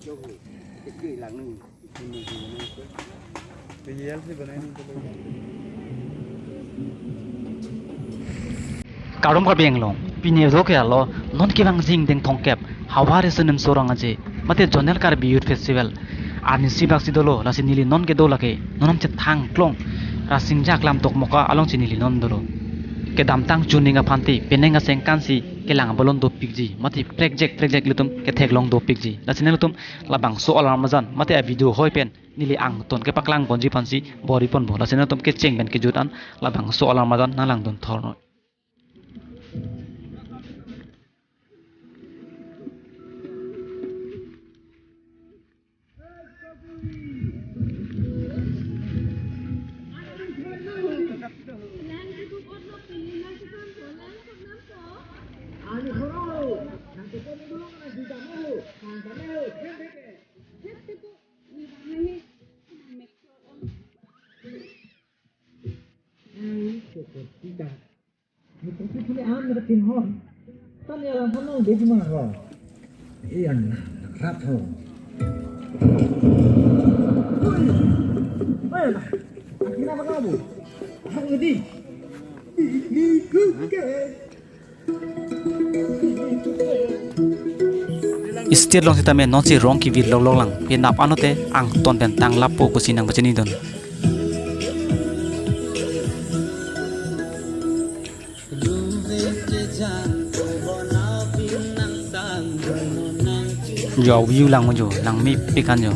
Karum ka beng long pine do ke alo non ki bang jing deng thongkep haware sunum sorang aje mate jonel kar biut festival ani sibak sidolo lasi nili non ke dola ke nonom che thang klong rasing jak lam tok moka along chinili non dolo ke damtang chuninga phanti penenga sengkansi ke lang bolon do pikji mati prek jek lutum ke theklong do pikji lasine lutum labang so alarm mazan mate a video hoi pen nili ang ton ke paklang bonji phansi bori pon bo lasine lutum ke cheng ben ke jutan labang so alarm mazan nalang don thorno Istir long sitame non si rong ki vir log lang pe nap anote ang ton pen tang lapo ko sinang bachini don yo view lang mo jo lang mi pikan yo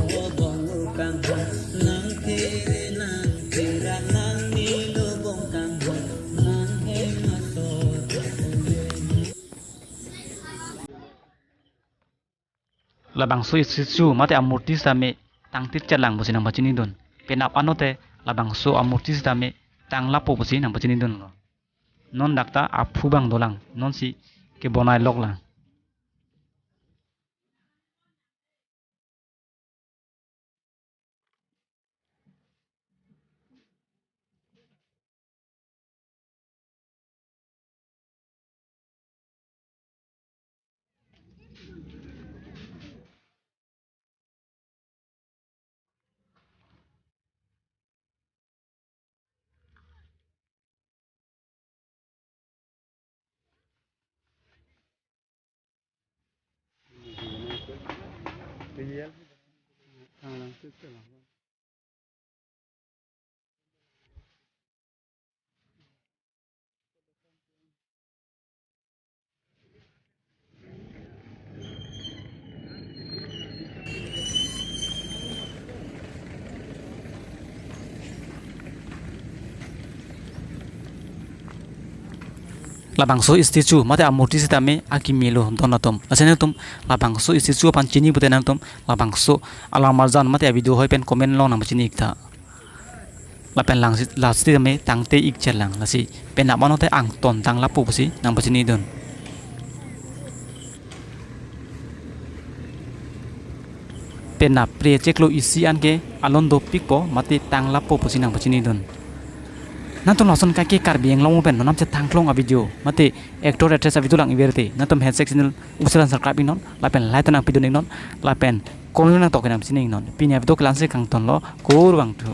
labang so isisu mate amurti same tang tit chalang bosi nang bachini don penap anote labang so amurti same tang lapo bosi nang bachini don non dakta apu bang dolang non si ke bonai lok lang labang so istichu mate amurti sitame akimelo donatom asene tum labang so istichu pan chini buten tum labang so alamarjan mate video hoi pen comment long nang chini ikta lapen lang last me tangte ik chelang lasi pen amanote ang ton tang lapu bosi nang bachini don pena pre cheklo isi anke alondo pikpo mate tang lapu bosi nang bachini don nantum lason kaki kar bieng long pen nonam che tangklong a video mate actor actress a video lang iberte nantum head section usalan subscribe non lapen like nang video non lapen comment nang token am sining non pinya video klanse kang ton lo kur bang tu